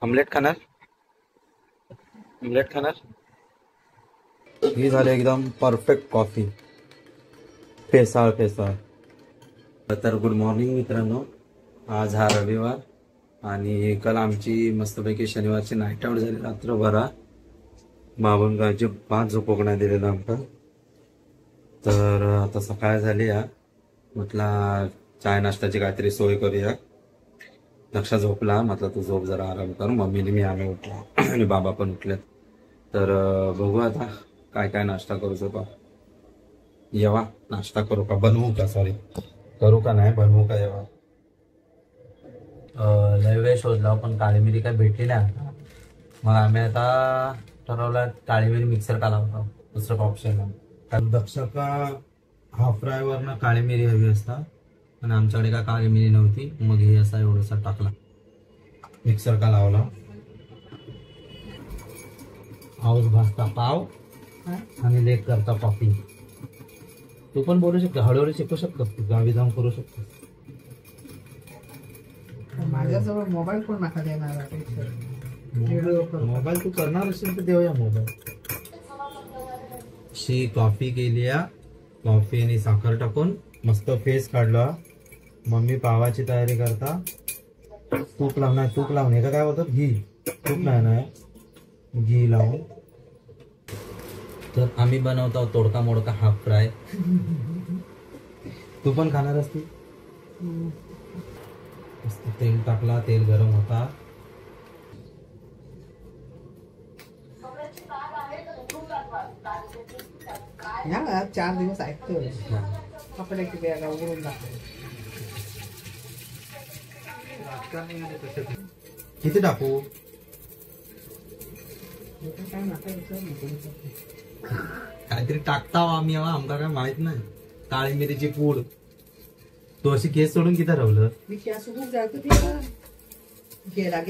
Omelette खाणार? Omelette खाणार? ही झाली एकदम परफेक्ट कॉफी, फेसाळ फेसाळ. तर गुड मॉर्निंग मित्रांनो. आज हा रविवार आणि काल आमची मस्तपैकी शनिवारची नाईट आउट झाली रात्रभरा. बाबांची 5 झोपक नाही दिलेलं आमका. तर आता सकाळ झाली या, म्हटलं चाय नाश्त्याची काहीतरी सोय करूया. लक्षा झोपला, म्हटलं तू झोप जरा आराम कर. मम्मीने आम्ही उठलो आणि बाबा पण उठलेत. तर बघू आता काय काय नाश्ता करू शकतो. येवा नाश्ता करू का बनवू का, सॉरी करू का नाही बनवू का येवा. लय वेळ शोधला पण काळी मिरी काय भेटली नाही. मग आम्ही आता ठरवलं काळी मिरी मिक्सर का लावतो, दुसरं ऑप्शन नाही. कारण दक्ष का हाफ फ्रायवरनं काळी मिरी हवी असता आणि आमच्याकडे का काळी मिरी नव्हती. मग हे असा एवढासा टाकला, मिक्सर का लावला. हाऊस भाजता पाव आणि लेक करता कॉफी. तू पण बोलू शकतो, हळूहळू शिकू शकतोस, तू गावी जाऊन करू शकतोस. माझ्याजवळ मोबाईल पण नका देणार. मोबाईल तू करणार असेल तर देऊया मोबाईल. शी कॉफी केली, कॉफी आणि साखर टाकून मस्त फेस काढला. मम्मी पावाची तयारी करता. तूप लावणार, तूप लावून हे काय होतं, घी तूप नाही घी लावून. तर आम्ही बनवतो तोडका मोडका हाफ फ्राय. तू पण खाणार असती. तेल टाकला, तेल गरम होता. या 4 दिवस ऐकतोय कपड्याची बॅग उघडून टाकतो. किती टाकू? काहीतरी टाकता आम्ही, आमका काय माहित नाही. काळी मिरीची पूड. तू अशी केस सोडून किती रावलं. मी केस सोडून जातो. गेला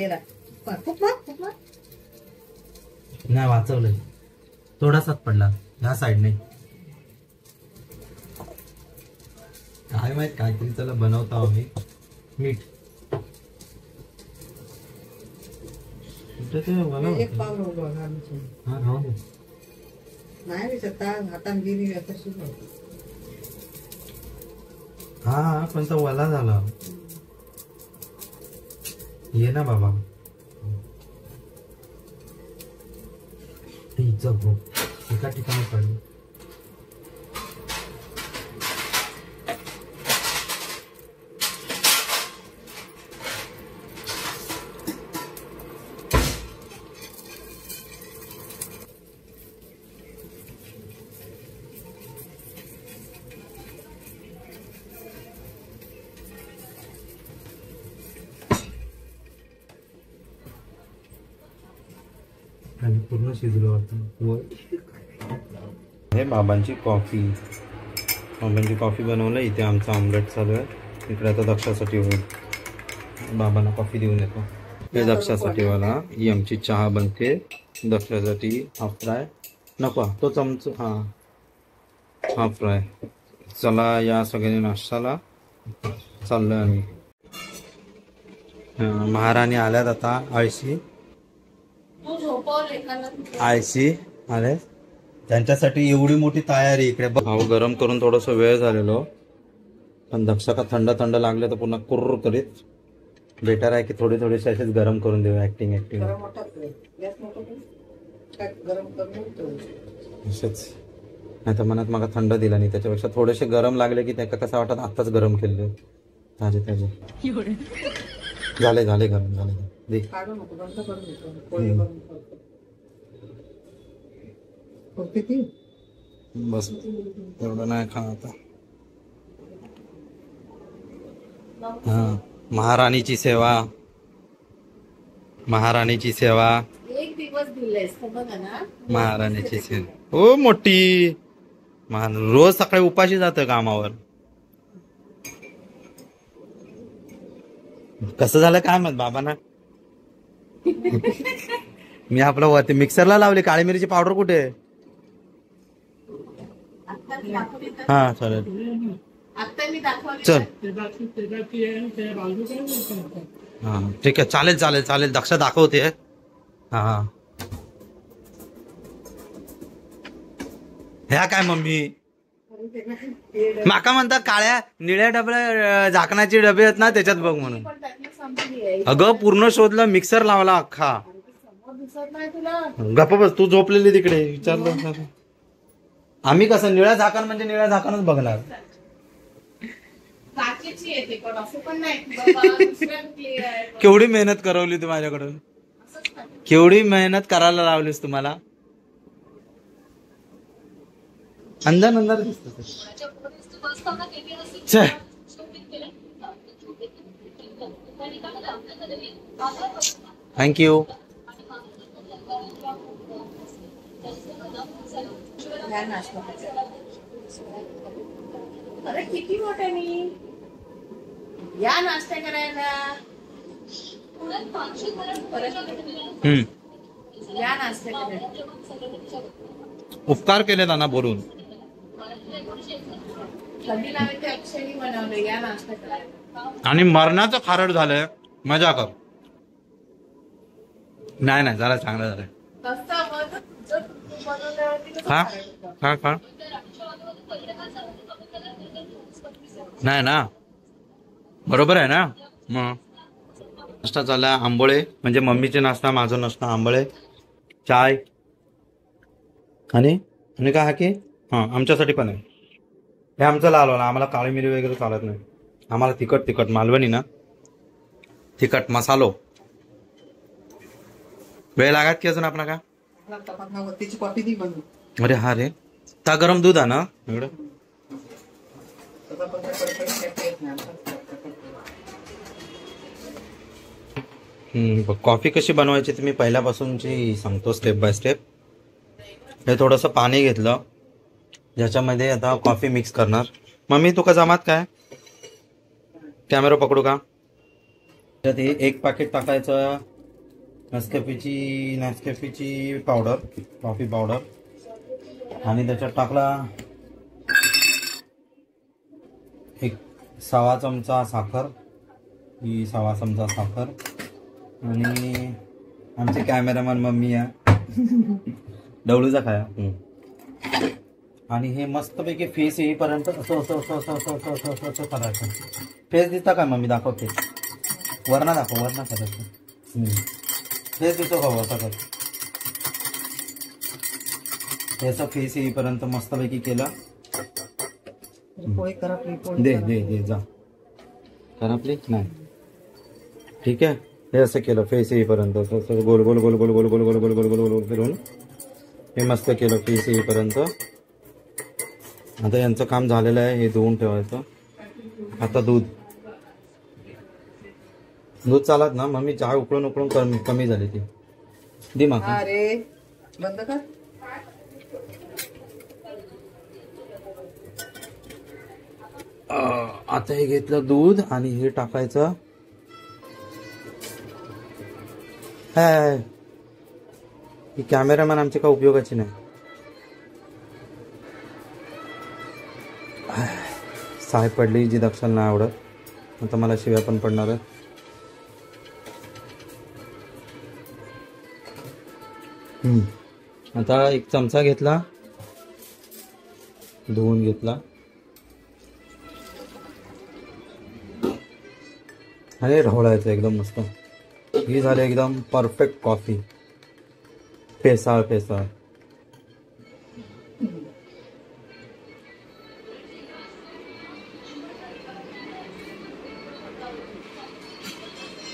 नाही वाचवलंय, थोडासाच पडला ह्या साईडने. काय माहित काहीतरी त्याला बनवता आम्ही. मीठ एक पाव नाही विचारता हातान गेली तशी. हा पण तो वला झाला. ये ना बाबा, एका ठिकाणी पडली. आणि पूर्ण शिजलं वाटतं. हे बाबांची कॉफी, बाबांची कॉफी बनवलं. इथे आमचा ऑमलेट चालू आहे. इकडे आता दक्षासाठी होईल. बाबांना कॉफी देऊन येतो. हे दक्षासाठी वाला. ही आमची चहा बनते. दक्षासाठी हाफ फ्राय नको, तो चमच हाफ फ्राय. चला या सगळ्यांनी नाश्त्याला चाललोय आम्ही. महाराणी आल्यात आता. आळशी आले, त्यांच्यासाठी एवढी मोठी तयारी. इकडे भाऊ गरम करून थोडस वेळ झालेलो, पण दक्ष का थंड थंड लागले तर पुन्हा कुर्र करीत. बेटर आहे की थोडी थोडीशी असेच गरम करून देऊ. ऍक्टिंग असेच. नाही तर मनात मग थंड दिला नाही, त्याच्यापेक्षा थोडेसे गरम लागले की त्याला कसं वाटत आत्ताच गरम केले. ताजे झाले गरम झाले. बस एवढं नाही खा आता. महाराणीची सेवा, महाराणीची सेवा. एक दिवस दिलेस बघा ना, महाराणीची सेवा. हो मोठी रोज सकाळी उपाशी जातं कामावर. कसं झालं काय माहित बाबांना. मी आपलं वरती मिक्सरला लावली. काळी मिरीची पावडर कुठे? हा चालेल चल. हा ठीक आहे, चालेल चालेल चालेल. दक्ष दाखवते. हा ह्या काय मम्मी माका म्हणतात काळ्या निळ्या डबे झाकणाचे डबे आहेत ना त्याच्यात बघ म्हणून. अगं पूर्ण शोधलं, मिक्सर लावला अख्खा. गप्प बस, तू झोपलेली तिकडे विचारलं. आम्ही कसं निळ्या झाकण म्हणजे निळ्या झाकणच बघणार. केवढी मेहनत करवली तू माझ्याकडून, केवढी मेहनत करायला लावलीस तुम्हाला. अंदर अंदर दिसत. थँक्यू. अरे किती मोठ्यानी या नाश्ता करायला. या नाश्ता करायला. उपकार केले ना बोलून. कधी लावायचं अक्षरी बनवलं या नाश्ता करायला. आणि मरणाचं खारड झालंय. मजा कर. नाही नाही जरा चांगलं झालंय. खा खा खा. नाही ना बरोबर आहे ना. मग नाश्ता चालला आंबोळे, म्हणजे मम्मीचे नाश्ता माझा नाश्ता आंबोळे, चाय आणि काय हा की हां आमच्यासाठी पण आहे. हे आमचं लाल ना, आम्हाला काळी मिरी वगैरे चालत नाही. आम्हाला तिखट मालवणी ना, तिखट मसालो. वेळ लागत की अजून आपला का. अरे हा रे ता गरम दूध आहे ना इकडं. कॉफी कशी बनवायची तुम्ही पहिल्यापासूनची सांगतो स्टेप बाय स्टेप. हे थोडंसं पाणी घेतलं, ज्याच्यामध्ये आता कॉफी मिक्स करणार. मम्मी तुका जमात काय, कॅमेरा पकडू का. त्यात हे एक पाकिट टाकायचं नेसकॅफेची पावडर, कॉफी पावडर. आणि त्याच्यात टाकला एक 1/6 चमचा साखर, ही 1/6 चमचा साखर. आणि आमचे कॅमेरामॅन मम्मी आहे डवळूचा खाया. आणि हे मस्तपैकी फेस येईपर्यंत असं असं असं असं असं असं असं असं असं करायचं. फेस दिसता काय मम्मी, दाखवते वरना दाखव, वरना करायचं. फेस दिसतो का असं कर. त्याचा फेस येईपर्यंत मस्तपैकी केला. दे दे दे जा करपली नाही. ठीक आहे, हे असं केलं फेस येईपर्यंत असं गोल गोल गोल गोल गोल गोल गोल गोल गोल गोल गोल फिरून हे मस्त केलं फेस येईपर्यंत. आता यांचं काम झालेलं आहे, हे धुवून ठेवायचं. आता दूध चालत ना मम्मी, चहा उकळून उकळून कमी झाली ती. दे मग. अरे बंद कर. आता हे घेतलं दूध आणि हे टाकायचं. ही कॅमेरामॅन आमची का उपयोगाची नाही. साय पडली जी दक्षाला नाही आवडत. आता मला शिव्या पण पडणार आहे. आता एक चमचा घेतला, धुवून घेतला आणि ढवळायचं एकदम मस्त. ही झाली एकदम परफेक्ट कॉफी, फेसाळ.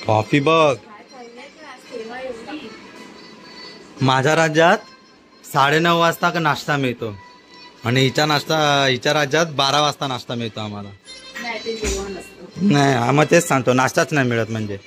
कॉफी बघ. माझ्या राज्यात 9:30 वाजता का नाश्ता मिळतो आणि हिच्या राज्यात 12 वाजता नाश्ता मिळतो आम्हाला. नाही मग तेच सांगतो, नाश्ताच नाही मिळत म्हणजे.